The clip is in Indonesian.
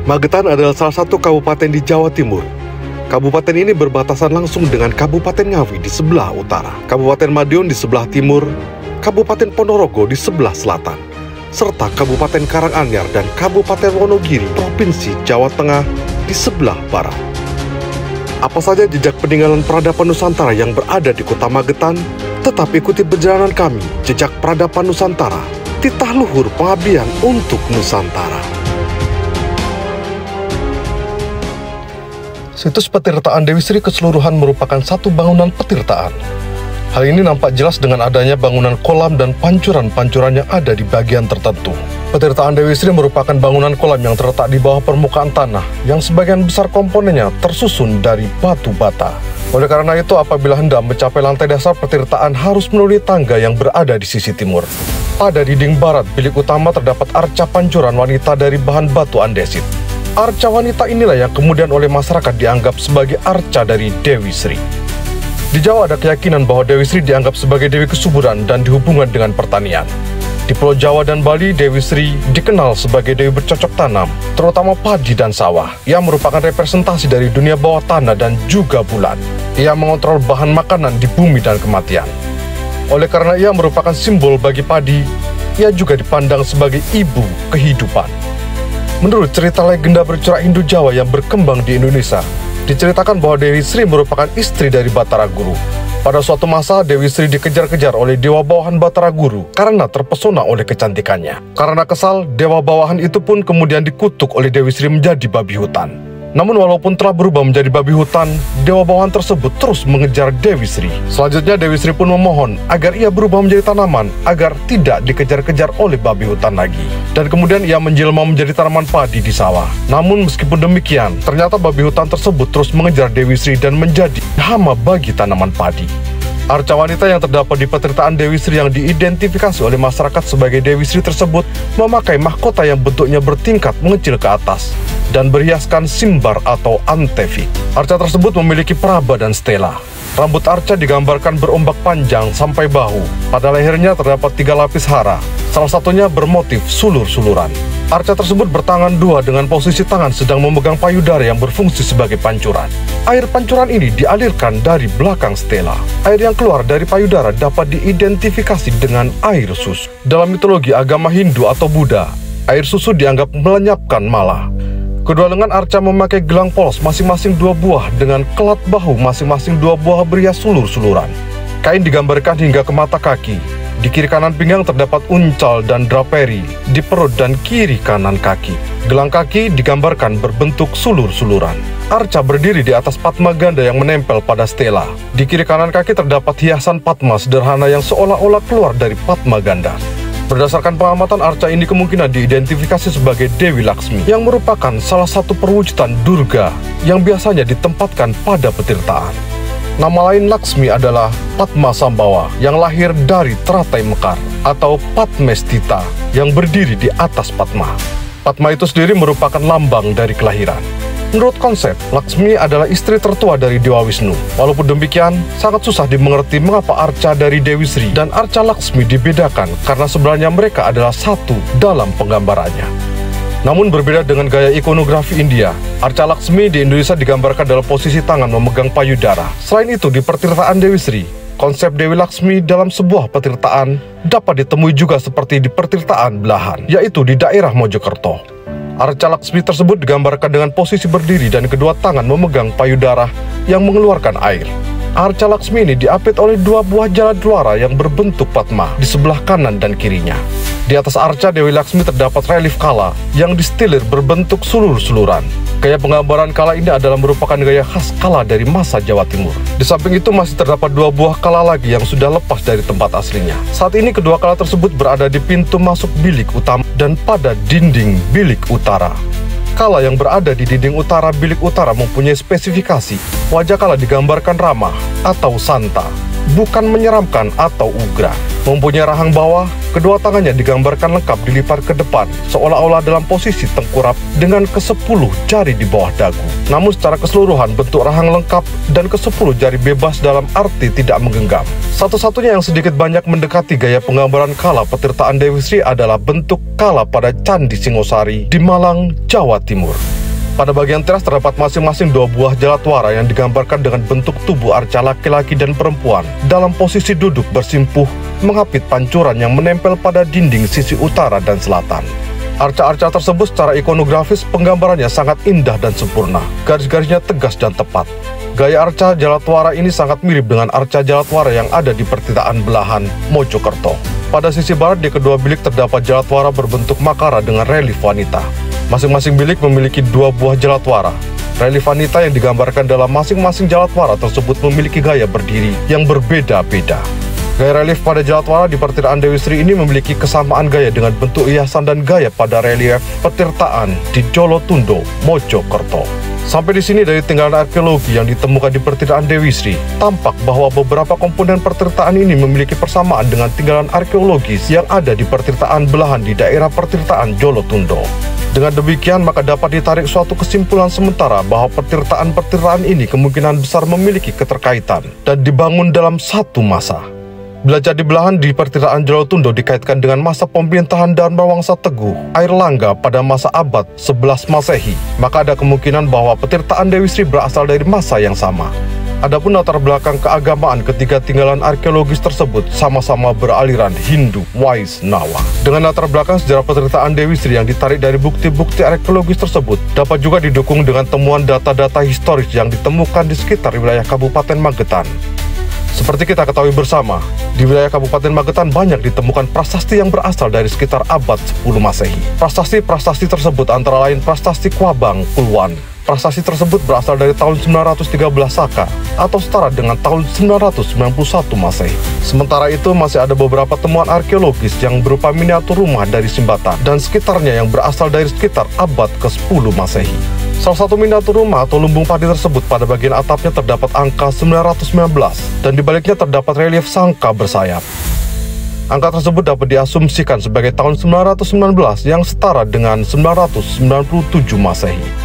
Magetan adalah salah satu kabupaten di Jawa Timur. Kabupaten ini berbatasan langsung dengan Kabupaten Ngawi di sebelah utara, Kabupaten Madiun di sebelah timur, Kabupaten Ponorogo di sebelah selatan, serta Kabupaten Karanganyar dan Kabupaten Wonogiri, Provinsi Jawa Tengah di sebelah barat. Apa saja jejak peninggalan peradaban Nusantara yang berada di kota Magetan? Tetap ikuti perjalanan kami, Jejak Peradaban Nusantara, titah luhur pengabdian untuk Nusantara. Situs Petirtaan Dewi Sri keseluruhan merupakan satu bangunan petirtaan. Hal ini nampak jelas dengan adanya bangunan kolam dan pancuran-pancuran yang ada di bagian tertentu. Petirtaan Dewi Sri merupakan bangunan kolam yang terletak di bawah permukaan tanah, yang sebagian besar komponennya tersusun dari batu bata. Oleh karena itu, apabila hendak mencapai lantai dasar petirtaan harus melalui tangga yang berada di sisi timur. Pada dinding barat bilik utama terdapat arca pancuran wanita dari bahan batu andesit. Arca wanita inilah yang kemudian oleh masyarakat dianggap sebagai arca dari Dewi Sri. Di Jawa ada keyakinan bahwa Dewi Sri dianggap sebagai Dewi kesuburan dan dihubungkan dengan pertanian. Di Pulau Jawa dan Bali, Dewi Sri dikenal sebagai Dewi bercocok tanam, terutama padi dan sawah. Ia merupakan representasi dari dunia bawah tanah dan juga bulan. Ia mengontrol bahan makanan di bumi dan kematian. Oleh karena ia merupakan simbol bagi padi, ia juga dipandang sebagai ibu kehidupan. Menurut cerita legenda bercorak Hindu Jawa yang berkembang di Indonesia, diceritakan bahwa Dewi Sri merupakan istri dari Batara Guru. Pada suatu masa, Dewi Sri dikejar-kejar oleh dewa bawahan Batara Guru karena terpesona oleh kecantikannya. Karena kesal, dewa bawahan itu pun kemudian dikutuk oleh Dewi Sri menjadi babi hutan. Namun walaupun telah berubah menjadi babi hutan, dewa bawahan tersebut terus mengejar Dewi Sri. Selanjutnya Dewi Sri pun memohon agar ia berubah menjadi tanaman agar tidak dikejar-kejar oleh babi hutan lagi. Dan kemudian ia menjelma menjadi tanaman padi di sawah. Namun meskipun demikian, ternyata babi hutan tersebut terus mengejar Dewi Sri dan menjadi hama bagi tanaman padi. Arca wanita yang terdapat di petirtaan Dewi Sri yang diidentifikasi oleh masyarakat sebagai Dewi Sri tersebut memakai mahkota yang bentuknya bertingkat mengecil ke atas dan berhiaskan simbar atau antevik. Arca tersebut memiliki peraba dan stela. Rambut arca digambarkan berombak panjang sampai bahu. Pada lehernya terdapat 3 lapis hara, salah satunya bermotif sulur-suluran. Arca tersebut bertangan dua dengan posisi tangan sedang memegang payudara yang berfungsi sebagai pancuran. Air pancuran ini dialirkan dari belakang stela. Air yang keluar dari payudara dapat diidentifikasi dengan air susu. Dalam mitologi agama Hindu atau Buddha, air susu dianggap melenyapkan mala. Kedua lengan arca memakai gelang polos masing-masing 2 buah dengan kelat bahu masing-masing 2 buah berhias sulur-suluran. Kain digambarkan hingga ke mata kaki. Di kiri kanan pinggang terdapat uncal dan draperi di perut dan kiri kanan kaki. Gelang kaki digambarkan berbentuk sulur-suluran. Arca berdiri di atas Padma ganda yang menempel pada stela. Di kiri kanan kaki terdapat hiasan Padma sederhana yang seolah-olah keluar dari Padma ganda. Berdasarkan pengamatan, arca ini kemungkinan diidentifikasi sebagai Dewi Laksmi, yang merupakan salah satu perwujudan Durga yang biasanya ditempatkan pada petirtaan. Nama lain Laksmi adalah Padma Sambawa yang lahir dari teratai mekar atau Padmestita yang berdiri di atas Padma. Padma itu sendiri merupakan lambang dari kelahiran. Menurut konsep, Laksmi adalah istri tertua dari Dewa Wisnu. Walaupun demikian, sangat susah dimengerti mengapa arca dari Dewi Sri dan arca Laksmi dibedakan karena sebenarnya mereka adalah satu dalam penggambarannya. Namun berbeda dengan gaya ikonografi India, arca Laksmi di Indonesia digambarkan dalam posisi tangan memegang payudara. Selain itu, di petirtaan Dewi Sri, konsep Dewi Laksmi dalam sebuah petirtaan dapat ditemui juga seperti di petirtaan Belahan, yaitu di daerah Mojokerto. Arca Laksmi tersebut digambarkan dengan posisi berdiri dan kedua tangan memegang payudara yang mengeluarkan air. Arca Laksmi ini diapit oleh 2 buah jaladwara yang berbentuk Padma di sebelah kanan dan kirinya. Di atas arca Dewi Laksmi terdapat relief kala yang distilir berbentuk sulur-suluran. Gaya penggambaran kala ini adalah merupakan gaya khas kala dari masa Jawa Timur. Di samping itu masih terdapat 2 buah kala lagi yang sudah lepas dari tempat aslinya. Saat ini kedua kala tersebut berada di pintu masuk bilik utama dan pada dinding bilik utara. Kala yang berada di dinding utara bilik utara mempunyai spesifikasi. Wajah kala digambarkan ramah atau santa, bukan menyeramkan atau ugra. Mempunyai rahang bawah, kedua tangannya digambarkan lengkap dilipat ke depan, seolah-olah dalam posisi tengkurap dengan ke-10 jari di bawah dagu. Namun secara keseluruhan bentuk rahang lengkap dan ke-10 jari bebas dalam arti tidak menggenggam. Satu-satunya yang sedikit banyak mendekati gaya penggambaran kala petirtaan Dewi Sri adalah bentuk kala pada Candi Singosari di Malang, Jawa Timur. Pada bagian teras terdapat masing-masing 2 buah jalatwara yang digambarkan dengan bentuk tubuh arca laki-laki dan perempuan dalam posisi duduk bersimpuh mengapit pancuran yang menempel pada dinding sisi utara dan selatan. Arca-arca tersebut secara ikonografis penggambarannya sangat indah dan sempurna, garis-garisnya tegas dan tepat. Gaya arca jalatwara ini sangat mirip dengan arca jalatwara yang ada di pertitaan Belahan, Mojokerto. Pada sisi barat di kedua bilik terdapat jalatwara berbentuk makara dengan relief wanita. Masing-masing bilik memiliki 2 buah jalatwara. Relief wanita yang digambarkan dalam masing-masing jalatwara tersebut memiliki gaya berdiri yang berbeda-beda. Gaya relief pada jalatwara di pertirtaan Dewi Sri ini memiliki kesamaan gaya dengan bentuk hiasan dan gaya pada relief pertirtaan di Jolotundo, Mojokerto. Sampai di sini dari tinggalan arkeologi yang ditemukan di pertirtaan Dewi Sri, tampak bahwa beberapa komponen pertirtaan ini memiliki persamaan dengan tinggalan arkeologis yang ada di pertirtaan Belahan di daerah pertirtaan Jolotundo. Dengan demikian, maka dapat ditarik suatu kesimpulan sementara bahwa pertirtaan-pertirtaan ini kemungkinan besar memiliki keterkaitan dan dibangun dalam satu masa. Bila Candi Belahan di pertirtaan Jolotundo dikaitkan dengan masa pemerintahan Dharmawangsa Teguh Airlangga pada masa abad 11 Masehi, maka ada kemungkinan bahwa pertirtaan Dewi Sri berasal dari masa yang sama. Adapun latar belakang keagamaan ketiga tinggalan arkeologis tersebut sama-sama beraliran Hindu Vaishnava. Dengan latar belakang sejarah pertirtaan Dewi Sri yang ditarik dari bukti-bukti arkeologis tersebut, dapat juga didukung dengan temuan data-data historis yang ditemukan di sekitar wilayah Kabupaten Magetan. Seperti kita ketahui bersama, di wilayah Kabupaten Magetan banyak ditemukan prasasti yang berasal dari sekitar abad 10 Masehi. Prasasti-prasasti tersebut antara lain prasasti Kwabang Kulwan. Prasasti tersebut berasal dari tahun 913 Saka atau setara dengan tahun 991 Masehi. Sementara itu masih ada beberapa temuan arkeologis yang berupa miniatur rumah dari Simbatan dan sekitarnya yang berasal dari sekitar abad ke-10 Masehi. Salah satu miniatur rumah atau lumbung padi tersebut pada bagian atapnya terdapat angka 919 dan di baliknya terdapat relief sangka bersayap. Angka tersebut dapat diasumsikan sebagai tahun 919 yang setara dengan 997 Masehi.